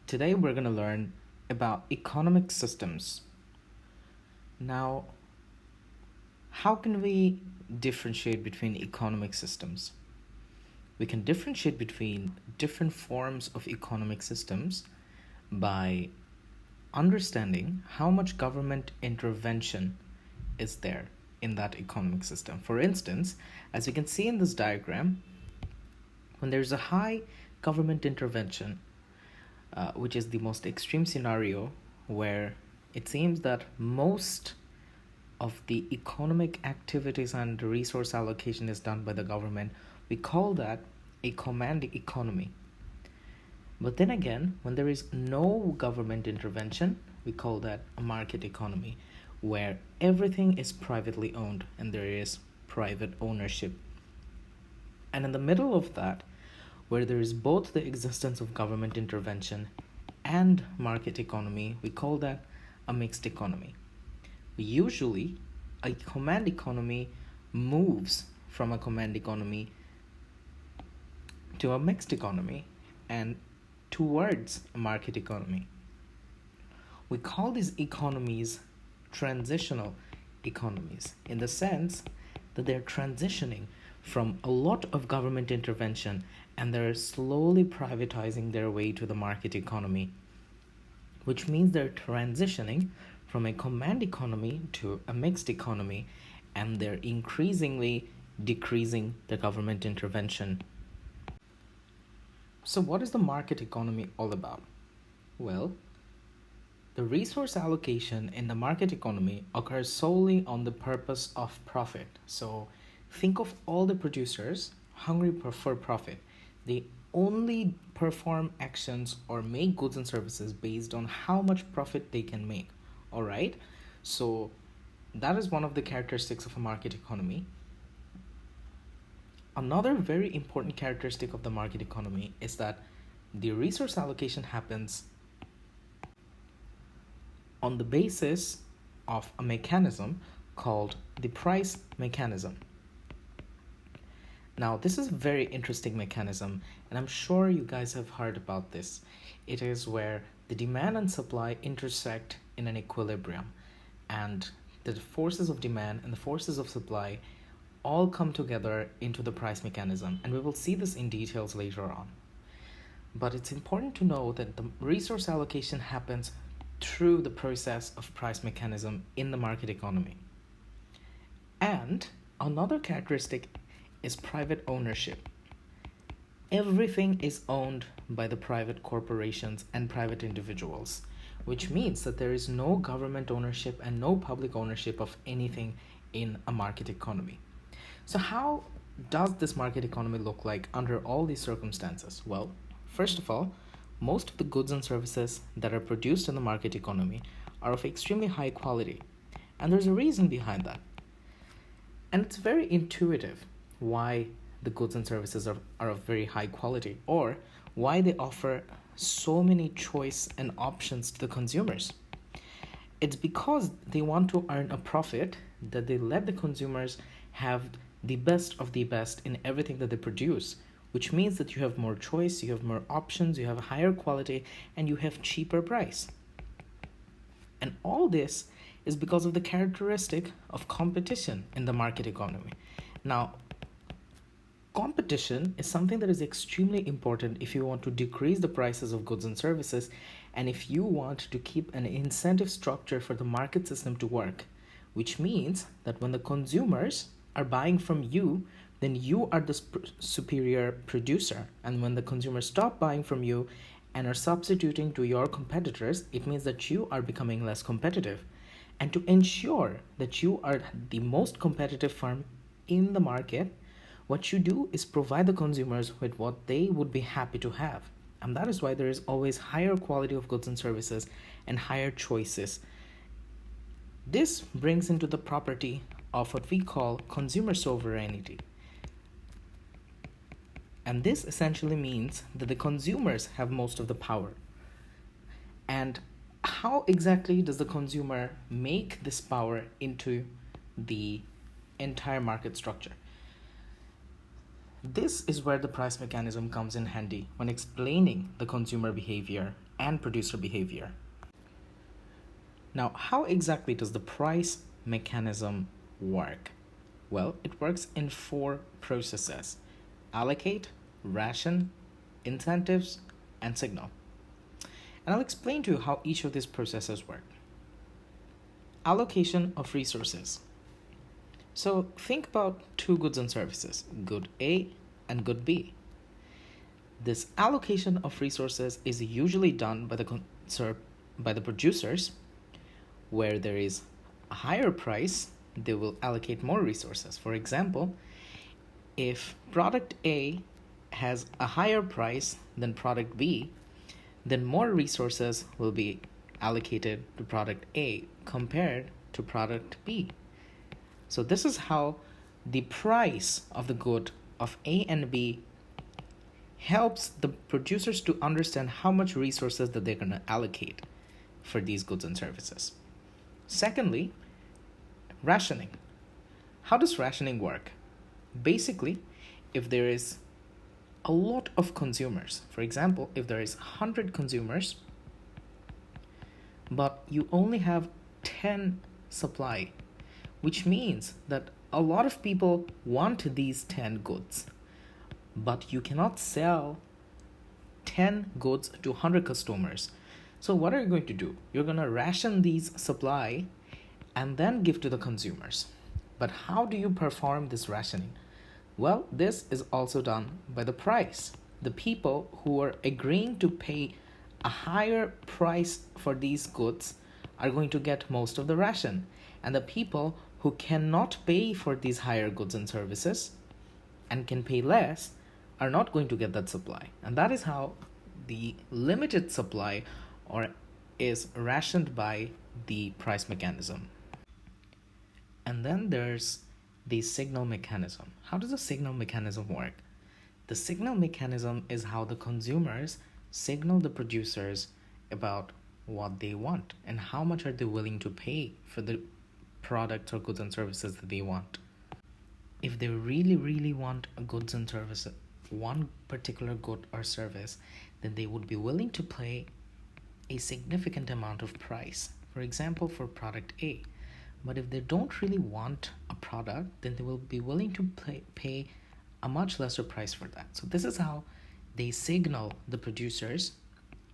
Today we're going to learn about economic systems. Now, how can we differentiate between economic systems? We can differentiate between different forms of economic systems by understanding how much government intervention is there in that economic system. For instance, as you can see in this diagram, when there's a high government intervention, which is the most extreme scenario where it seems that most of the economic activities and resource allocation is done by the government, we call that a command economy. But then again, when there is no government intervention, we call that a market economy, where everything is privately owned and there is private ownership. And in the middle of that, where there is both the existence of government intervention and market economy, we call that a mixed economy. Usually, a command economy moves from a command economy to a mixed economy and towards a market economy. We call these economies transitional economies in the sense that they're transitioning from a lot of government intervention and they're slowly privatizing their way to the market economy, which means they're transitioning from a command economy to a mixed economy, and they're increasingly decreasing the government intervention. So, what is the market economy all about? Well, the resource allocation in the market economy occurs solely on the purpose of profit. So, think of all the producers hungry for profit. They only perform actions or make goods and services based on how much profit they can make. All right? So, that is one of the characteristics of a market economy. Another very important characteristic of the market economy is that the resource allocation happens on the basis of a mechanism called the price mechanism. Now, this is a very interesting mechanism, and I'm sure you guys have heard about this. It is where the demand and supply intersect in an equilibrium, and the forces of demand and the forces of supply all come together into the price mechanism, and we will see this in details later on. But it's important to know that the resource allocation happens through the process of price mechanism in the market economy. And another characteristic is private ownership. Everything is owned by the private corporations and private individuals, which means that there is no government ownership and no public ownership of anything in a market economy. So how does this market economy look like under all these circumstances? Well, first of all, most of the goods and services that are produced in the market economy are of extremely high quality, and there's a reason behind that. And it's very intuitive why the goods and services are of very high quality, or why they offer so many choice and options to the consumers. It's because they want to earn a profit that they let the consumers have the best of the best in everything that they produce, which means that you have more choice, you have more options, you have a higher quality, and you have cheaper price. And all this is because of the characteristic of competition in the market economy. Now, competition is something that is extremely important if you want to decrease the prices of goods and services, and if you want to keep an incentive structure for the market system to work, which means that when the consumers are buying from you, then you are the superior producer, and when the consumers stop buying from you and are substituting to your competitors, it means that you are becoming less competitive. And to ensure that you are the most competitive firm in the market, what you do is provide the consumers with what they would be happy to have. And that is why there is always higher quality of goods and services and higher choices. This brings into the property of what we call consumer sovereignty. And this essentially means that the consumers have most of the power. And how exactly does the consumer make this power into the entire market structure? This is where the price mechanism comes in handy when explaining the consumer behavior and producer behavior. Now, how exactly does the price mechanism work? Well, it works in four processes: allocate, ration, incentives, and signal. And I'll explain to you how each of these processes work. Allocation of resources. So think about two goods and services, good A and good B. This allocation of resources is usually done by the producers, where there is a higher price, they will allocate more resources. For example, if product A has a higher price than product B, then more resources will be allocated to product A compared to product B. So this is how the price of the good of A and B helps the producers to understand how much resources that they're going to allocate for these goods and services. Secondly, rationing. How does rationing work? Basically, if there is a lot of consumers, for example, if there is 100 consumers, but you only have 10 supply, which means that a lot of people want these 10 goods, but you cannot sell 10 goods to 100 customers. So what are you going to do? You're going to ration these supply and then give to the consumers. But how do you perform this rationing? Well, this is also done by the price. The people who are agreeing to pay a higher price for these goods are going to get most of the ration. And the people who cannot pay for these higher goods and services and can pay less are not going to get that supply. And that is how the limited supply is rationed by the price mechanism. And then there's the signal mechanism. How does the signal mechanism work? The signal mechanism is how the consumers signal the producers about what they want and how much are they willing to pay for the products or goods and services that they want. If they really want a goods and services, one particular good or service, then they would be willing to pay a significant amount of price, for example, for product A. But if they don't really want a product, then they will be willing to pay a much lesser price for that. So this is how they signal the producers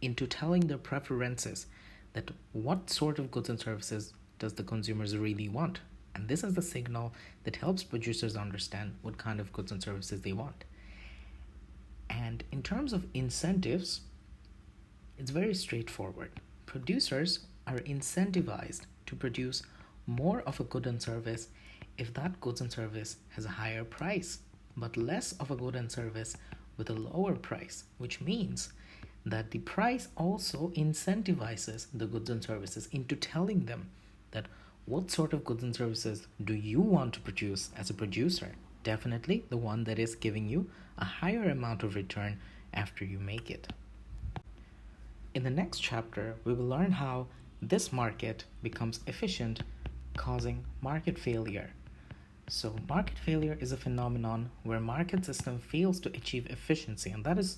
into telling their preferences, that what sort of goods and services does the consumers really want. And this is the signal that helps producers understand what kind of goods and services they want. And in terms of incentives, it's very straightforward. Producers are incentivized to produce more of a good and service if that goods and service has a higher price, but less of a good and service with a lower price, which means that the price also incentivizes the goods and services into telling them that what sort of goods and services do you want to produce as a producer? Definitely the one that is giving you a higher amount of return after you make it. In the next chapter, we will learn how this market becomes efficient, causing market failure. So market failure is a phenomenon where market system fails to achieve efficiency, and that is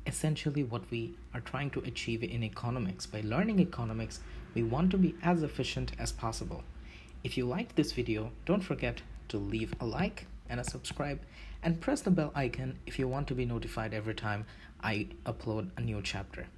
essentially what we are trying to achieve in economics. By learning economics, we want to be as efficient as possible. If you liked this video, don't forget to leave a like and a subscribe, and press the bell icon if you want to be notified every time I upload a new chapter.